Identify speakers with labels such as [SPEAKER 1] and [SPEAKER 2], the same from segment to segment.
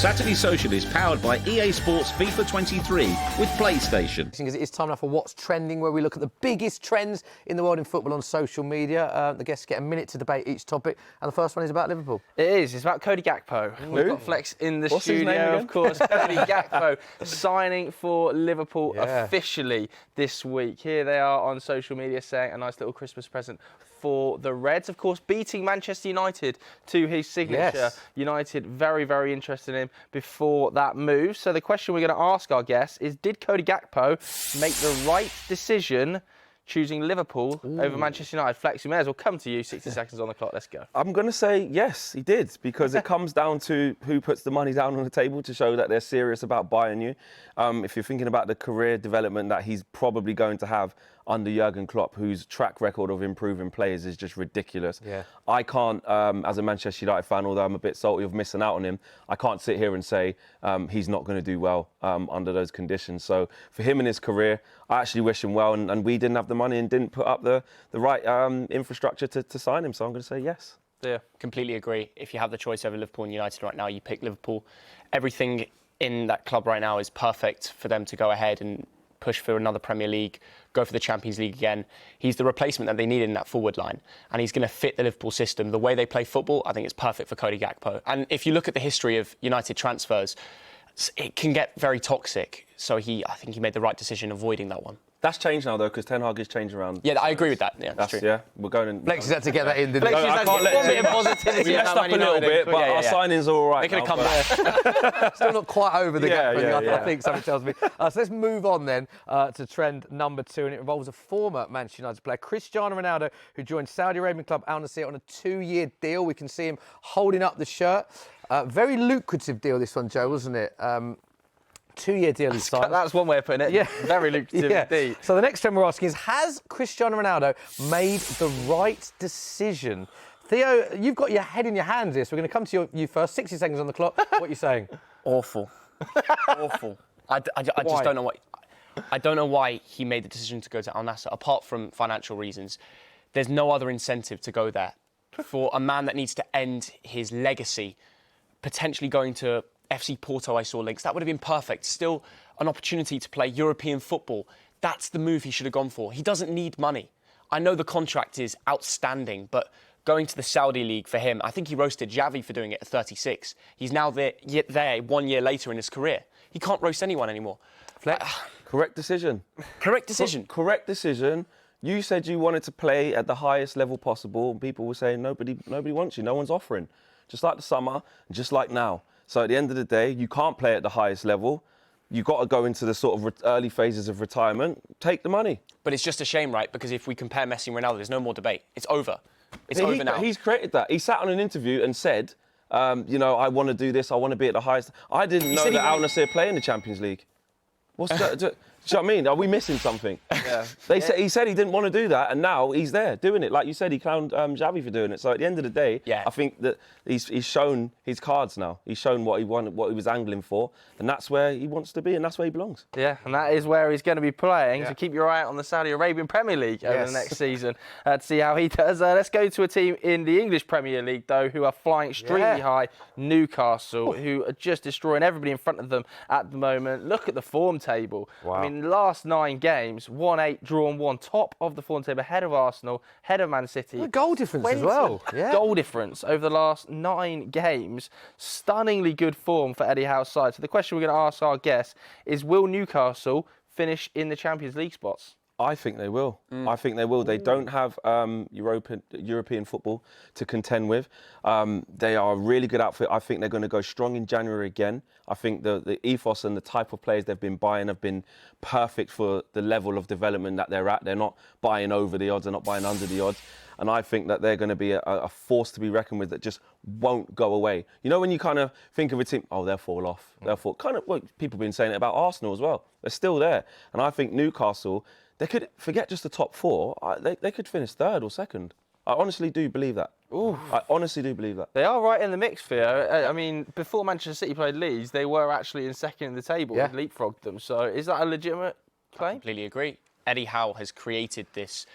[SPEAKER 1] Saturday Social is powered by EA Sports FIFA 23 with PlayStation.
[SPEAKER 2] Because it is time now for What's Trending, where we look at the biggest trends in the world in football on social media. The guests get a minute to debate each topic, and the first one is about Liverpool.
[SPEAKER 3] It is. It's about Cody Gakpo. We've got Flex in the studio, of course. Cody Gakpo signing for Liverpool officially this week. Here they are on social media saying a nice little Christmas present for the Reds, of course, beating Manchester United to his signature.
[SPEAKER 2] Yes.
[SPEAKER 3] United very, very interested in him before that move. So the question we're going to ask our guests is, did Cody Gakpo make the right decision choosing Liverpool over Manchester United? Flex, we may as well come to you. 60 seconds on the clock. Let's go.
[SPEAKER 4] I'm going to say yes, he did, because it comes down to who puts the money down on the table to show that they're serious about buying you. If you're thinking about the career development that he's probably going to have under Jurgen Klopp, whose track record of improving players is just ridiculous.
[SPEAKER 2] Yeah.
[SPEAKER 4] I can't, as a Manchester United fan, although I'm a bit salty of missing out on him, I can't sit here and say he's not going to do well under those conditions. So for him and his career, I actually wish him well, and we didn't have the money and didn't put up the right infrastructure to sign him, so I'm going to say yes.
[SPEAKER 3] Yeah.
[SPEAKER 5] Completely agree. If you have the choice over Liverpool and United right now, you pick Liverpool. Everything in that club right now is perfect for them to go ahead and push for another Premier League, go for the Champions League again. He's the replacement that they needed in that forward line, and he's going to fit the Liverpool system. The way they play football, I think it's perfect for Cody Gakpo. And if you look at the history of United transfers, it can get very toxic. So I think he made the right decision avoiding that one.
[SPEAKER 4] That's changed now, though, because Ten Hag is changing around.
[SPEAKER 5] Yeah, I agree with that. Yeah, that's true.
[SPEAKER 4] Yeah, we're going in.
[SPEAKER 2] Flex, had to get that in, didn't
[SPEAKER 3] Flex,
[SPEAKER 2] he?
[SPEAKER 3] I can't let it positivity.
[SPEAKER 4] We messed up a little bit, but our signings are all right.
[SPEAKER 5] They could have come there.
[SPEAKER 2] Still not quite over the gap,
[SPEAKER 4] yeah.
[SPEAKER 2] I think something tells me. So let's move on then to trend number 2, and it involves a former Manchester United player, Cristiano Ronaldo, who joined Saudi Arabian club Al Nassr on a 2-year deal. We can see him holding up the shirt. Very lucrative deal, this one, Joe, wasn't it? 2-year deal he signed.
[SPEAKER 3] That's one way of putting it.
[SPEAKER 2] Yeah.
[SPEAKER 3] Very lucrative indeed.
[SPEAKER 2] So the next trend we're asking is, has Cristiano Ronaldo made the right decision? Theo, you've got your head in your hands here, so we're going to come to you first. 60 seconds on the clock. What are you saying?
[SPEAKER 5] Awful. Awful. I just don't know why. I don't know why he made the decision to go to Al Nassr, apart from financial reasons. There's no other incentive to go there. For a man that needs to end his legacy, potentially going to FC Porto, I saw links. That would have been perfect. Still an opportunity to play European football. That's the move he should have gone for. He doesn't need money. I know the contract is outstanding, but going to the Saudi League for him, I think he roasted Xavi for doing it at 36. He's now there 1 year later in his career. He can't roast anyone anymore.
[SPEAKER 4] Correct decision.
[SPEAKER 5] Correct decision.
[SPEAKER 4] Correct decision. You said you wanted to play at the highest level possible, and people were saying nobody wants you, no one's offering. Just like the summer, just like now. So at the end of the day, you can't play at the highest level. You've got to go into the sort of early phases of retirement. Take the money.
[SPEAKER 5] But it's just a shame, right? Because if we compare Messi and Ronaldo, there's no more debate. It's over. It's over now.
[SPEAKER 4] He's created that. He sat on an interview and said, I want to do this. I want to be at the highest. I didn't know that Al Nassr play in the Champions League. What's that? Do you know what I mean? Are we missing something? Yeah. He said he didn't want to do that, and now he's there doing it. Like you said, he clowned Xavi for doing it. So at the end of the day, I think that he's shown his cards now. He's shown what he wanted, what he was angling for, and that's where he wants to be, and that's where he belongs.
[SPEAKER 3] Yeah, and that is where he's going to be playing. So keep your eye out on the Saudi Arabian Premier League over the next season to see how he does. Let's go to a team in the English Premier League, though, who are flying extremely high. Newcastle, who are just destroying everybody in front of them at the moment. Look at the form table. Wow. I mean, the last 9 games, 1-8, drawn 1, top of the form table, ahead of Arsenal, ahead of Man City.
[SPEAKER 2] The goal difference as well.
[SPEAKER 3] Goal difference over the last 9 games. Stunningly good form for Eddie Howe's side. So the question we're going to ask our guests is, will Newcastle finish in the Champions League spots?
[SPEAKER 4] I think they will. I think they will. They don't have European football to contend with. They are a really good outfit. I think they're going to go strong in January again. I think the ethos and the type of players they've been buying have been perfect for the level of development that they're at. They're not buying over the odds, they're not buying under the odds. And I think that they're going to be a force to be reckoned with that just won't go away. You know, when you kind of think of a team, they'll fall off. They'll fall. People have been saying it about Arsenal as well. They're still there. And I think Newcastle, they could forget just the top 4. They could finish 3rd or 2nd. I honestly do believe that. Ooh. I honestly do believe that.
[SPEAKER 3] They are right in the mix, Theo. I mean, before Manchester City played Leeds, they were actually in 2nd in the table and leapfrogged them. So is that a legitimate claim?
[SPEAKER 5] I completely agree. Eddie Howe has created this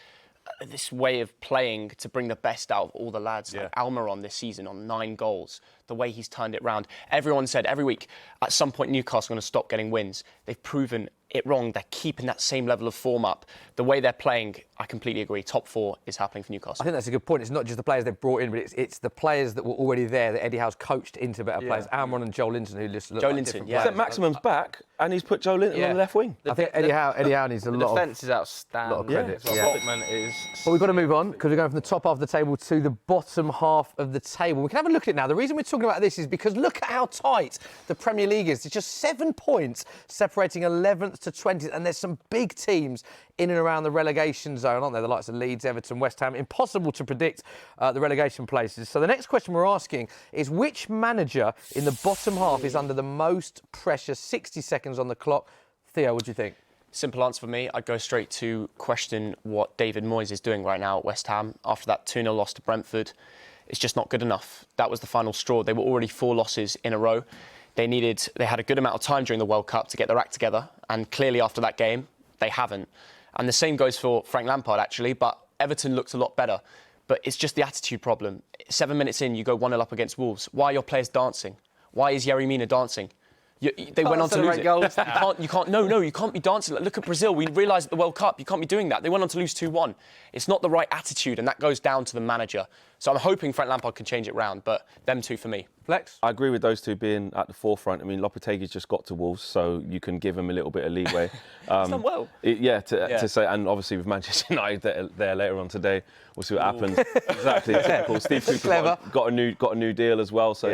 [SPEAKER 5] way of playing to bring the best out of all the lads. Like Almiron this season on 9 goals. the way he's turned it round. Everyone said every week, at some point, Newcastle are going to stop getting wins. They've proven it wrong. They're keeping that same level of form up. The way they're playing, I completely agree. Top 4 is happening for Newcastle.
[SPEAKER 2] I think that's a good point. It's not just the players they've brought in, but it's the players that were already there that Eddie Howe's coached into better players. Amron and Joe Linton, who just look
[SPEAKER 5] Joe
[SPEAKER 2] like
[SPEAKER 5] Linton,
[SPEAKER 2] different
[SPEAKER 5] yeah.
[SPEAKER 2] players.
[SPEAKER 4] Maximum's back, and he's put Joe Linton on the left wing.
[SPEAKER 2] I think Eddie Howe needs a
[SPEAKER 3] The
[SPEAKER 2] lot
[SPEAKER 3] defence is outstanding.
[SPEAKER 2] lot of credit.
[SPEAKER 3] Yeah. Tottenham is.
[SPEAKER 2] But we've got to move on because we're going from the top half of the table to the bottom half of the table. We can have a look at it now. The reason we're talking about this is because look at how tight the Premier League is. It's just 7 points separating 11th to 20th, and there's some big teams in and around the relegation zone, aren't there? The likes of Leeds, Everton, West Ham. Impossible to predict the relegation places. So the next question we're asking is which manager in the bottom half is under the most pressure? 60 seconds on the clock. Theo, what do you think?
[SPEAKER 5] Simple answer for me, I'd go straight to question what David Moyes is doing right now at West Ham after that 2-0 loss to Brentford. It's just not good enough. That was the final straw. They were already 4 losses in a row. They had a good amount of time during the World Cup to get their act together, and clearly after that game, they haven't. And the same goes for Frank Lampard, actually, but Everton looked a lot better. But it's just the attitude problem. 7 minutes in, you go 1-0 up against Wolves. Why are your players dancing? Why is Yerry Mina dancing? They went on to lose it.
[SPEAKER 3] Goals.
[SPEAKER 5] You can't be dancing. Look at Brazil. We realised at the World Cup, you can't be doing that. They went on to lose 2-1. It's not the right attitude, and that goes down to the manager. So I'm hoping Frank Lampard can change it round, but them 2 for me.
[SPEAKER 2] Flex?
[SPEAKER 4] I agree with those 2 being at the forefront. I mean, Lopetegui's just got to Wolves, so you can give him a little bit of leeway.
[SPEAKER 5] He's done well.
[SPEAKER 4] To say, and obviously with Manchester United there later on today, we'll see what happens. Exactly, typical. Steve Cooper got a new deal as well. So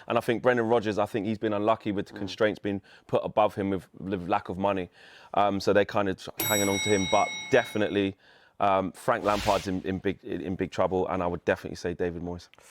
[SPEAKER 4] and I think Brendan Rodgers, I think he's been unlucky with the constraints being put above him with lack of money. So they're kind of hanging on to him, but definitely. Frank Lampard's in big trouble, and I would definitely say David Moyes.